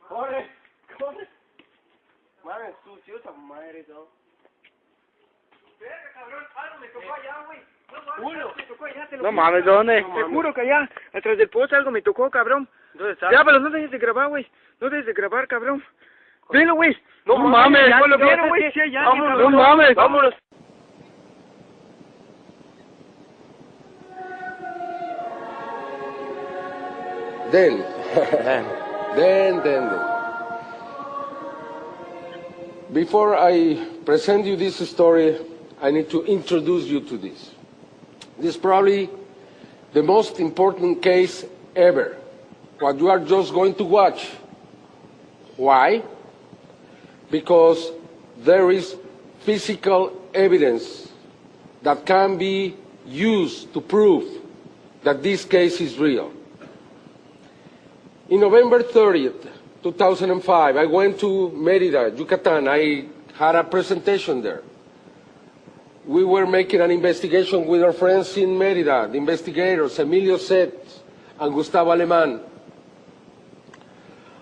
Corre, corre. Madre, sucio esa madre y todo. Cabrón, algo me tocó allá, güey. No mames, ¿dónde? Te juro que allá, atrás del poste algo me tocó, cabrón. ¿Dónde está? Ya, pero no dejes de grabar, güey. No dejes de grabar, cabrón. Velo, güey. No mames, ya lo vieron, güey. Vámonos, No mames. Vámonos. Then. Before I present you this story, I need to introduce you to this. This is probably the most important case ever, what you are just going to watch. Why? Because there is physical evidence that can be used to prove that this case is real. In November 30th, 2005, I went to Mérida, Yucatan. I had a presentation there. We were making an investigation with our friends in Mérida, the investigators, Emilio Set and Gustavo Alemán.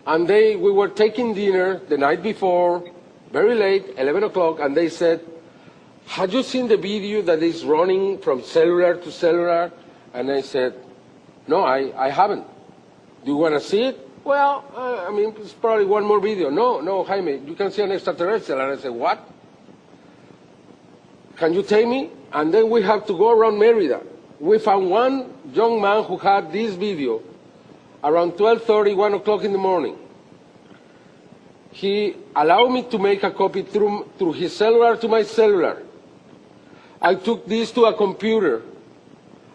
And we were taking dinner the night before, very late, 11 o'clock, and they said, "Have you seen the video that is running from cellular to cellular?" And I said, "No, I haven't. Do you want to see it?" "Well, I mean, it's probably one more video." No, Jaime, you can see an extraterrestrial." And I said, "What? Can you take me?" And then we have to go around Mérida. We found one young man who had this video around 12:30, 1 o'clock in the morning. He allowed me to make a copy through his cellular to my cellular. I took this to a computer,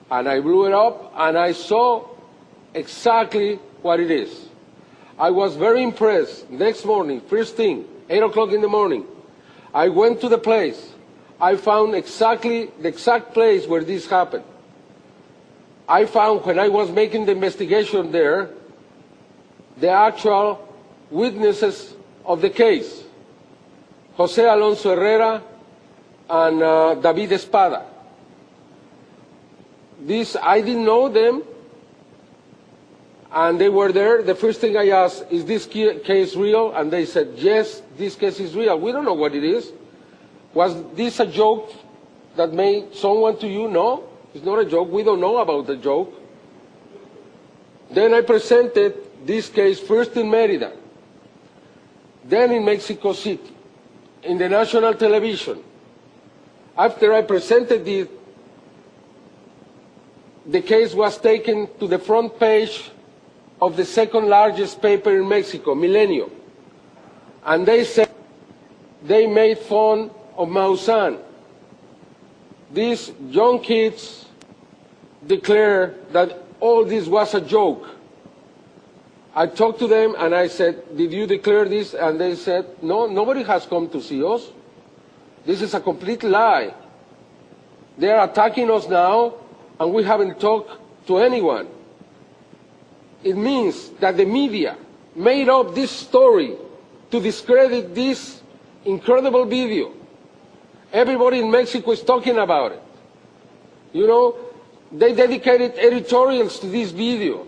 and I blew it up, and I saw exactly what it is. I was very impressed. Next morning, first thing, 8 o'clock in the morning, I went to the place. I found exactly the exact place where this happened. I found, when I was making the investigation there, the actual witnesses of the case, José Alonso Herrera and David Espada. I didn't know them, and they were there. The first thing I asked, "Is this case real?" And they said, "Yes, this case is real." "We don't know what it is. Was this a joke that made someone to you?" "No, it's not a joke. We don't know about the joke." Then I presented this case first in Mérida, then in Mexico City, in the national television. After I presented it, the case was taken to the front page of the second largest paper in Mexico, Milenio. And they said they made fun of Maussan. These young kids declared that all this was a joke. I talked to them and I said, "Did you declare this?" And they said, "No, nobody has come to see us. This is a complete lie. They are attacking us now and we haven't talked to anyone." It means that the media made up this story to discredit this incredible video. Everybody in Mexico is talking about it. You know, they dedicated editorials to this video,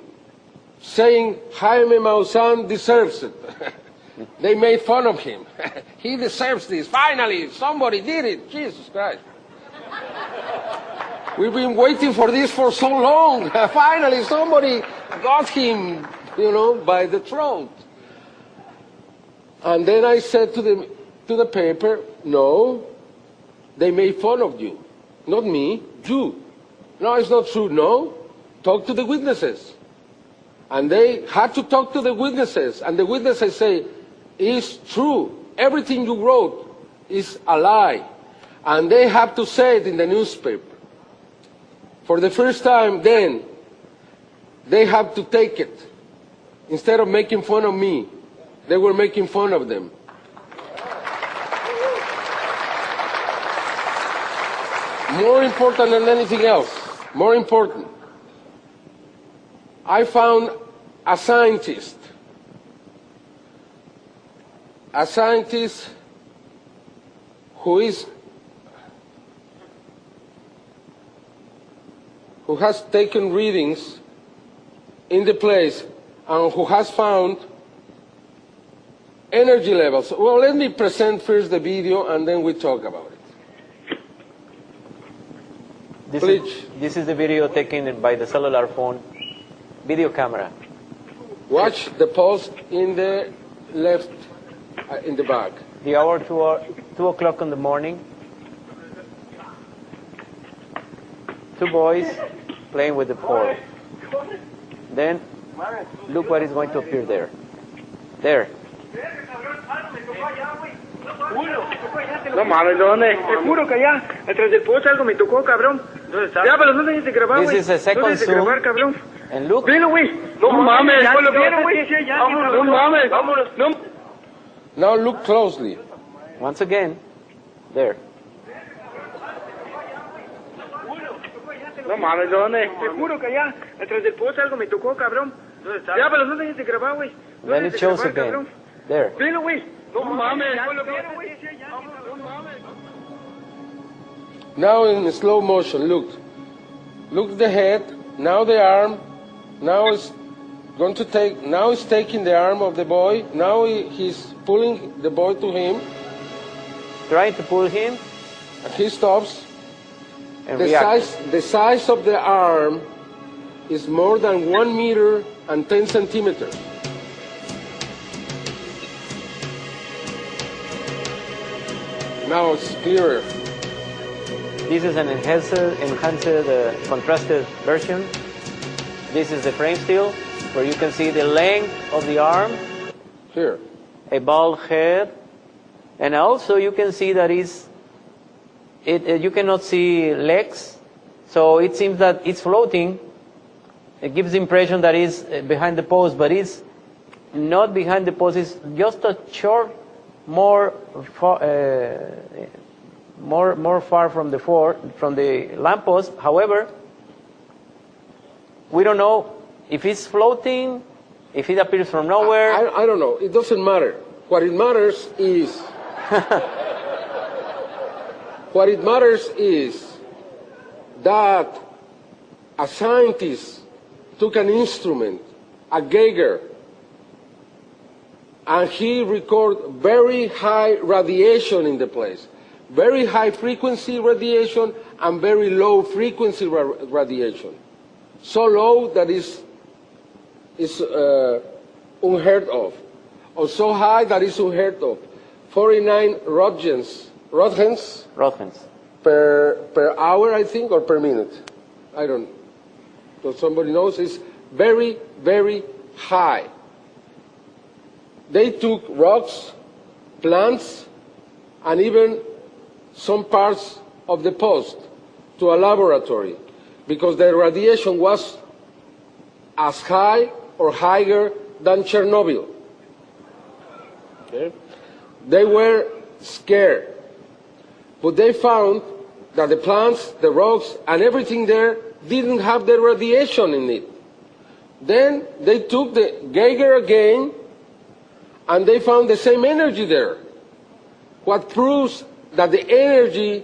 saying Jaime Maussan deserves it. They made fun of him. He deserves this. Finally, somebody did it. Jesus Christ. We've been waiting for this for so long. Finally, somebody got him, you know, by the throat. And then I said to the paper, "No, they made fun of you. Not me, you." "No, it's not true." "No, talk to the witnesses." And they had to talk to the witnesses, and the witnesses say, "It's true. Everything you wrote is a lie." And they have to say it in the newspaper. For the first time then, they have to take it. Instead of making fun of me, they were making fun of them. More important than anything else, more important, I found a scientist a scientist who has taken readings in the place and who has found energy levels. Well, let me present first the video and then we talk about it. This is the video taken by the cellular phone video camera. Watch the post in the left, in the back. The hour 2 o'clock in the morning. 2 boys playing with the ball. Then look what is going to appear there. There. No mames, ¿dónde? Te juro que allá, atrás del poste algo me tocó, cabrón. Ya, pero no dejes de grabar, güey. This is a second zoom. Grabar, cabrón. And look. Velo, güey. No mames, ya lo vieron, güey. No mames, vámonos. No. Now look closely. Once again, there. No mames, ¿dónde? Te juro que allá, atrás del poste algo me tocó, cabrón. Ya, pero no dejes de grabar, güey. Then it shows again. There. Velo, güey. No mames, ya lo vieron, güey. No mames. Now in slow motion, look. Look the head, now the arm, now it's going to take, now it's taking the arm of the boy, now he's pulling the boy to him. Trying to pull him. And he stops. And the size of the arm is more than 1 meter and 10 centimeters. Now it's clearer. This is an enhanced contrasted version. This is the frame still, where you can see the length of the arm. Here. A bald head. And also you can see that you cannot see legs. So it seems that it's floating. It gives the impression that it's behind the post, but it's not behind the post. It's just a short, more far from the lamppost. However, we don't know if it's floating, if it appears from nowhere. I don't know. It doesn't matter. What it matters is that a scientist took an instrument, a Geiger, and he recorded very high radiation in the place. Very high frequency radiation and very low frequency radiation. So low that is unheard of, or so high that is unheard of. 49 roentgens per hour, I think, or per minute. I don't know. So somebody knows. It's very, very high. They took rocks, plants, and even some parts of the post to a laboratory because the radiation was as high or higher than Chernobyl. Okay? They were scared, but they found that the plants, the rocks, and everything there didn't have the radiation in it. Then they took the Geiger again, and they found the same energy there. What proves that the energy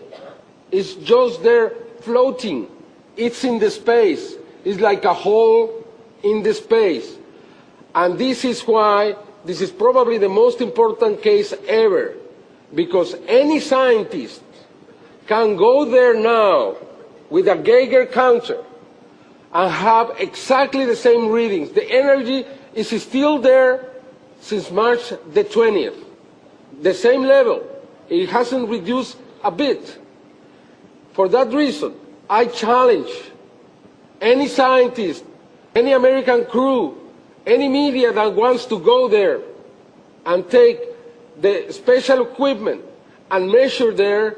is just there floating. It's in the space. It's like a hole in the space. And this is why this is probably the most important case ever, because any scientist can go there now with a Geiger counter and have exactly the same readings. The energy is still there since March the 20th. The same level. It hasn't reduced a bit. For that reason, I challenge any scientist, any American crew, any media that wants to go there and take the special equipment and measure there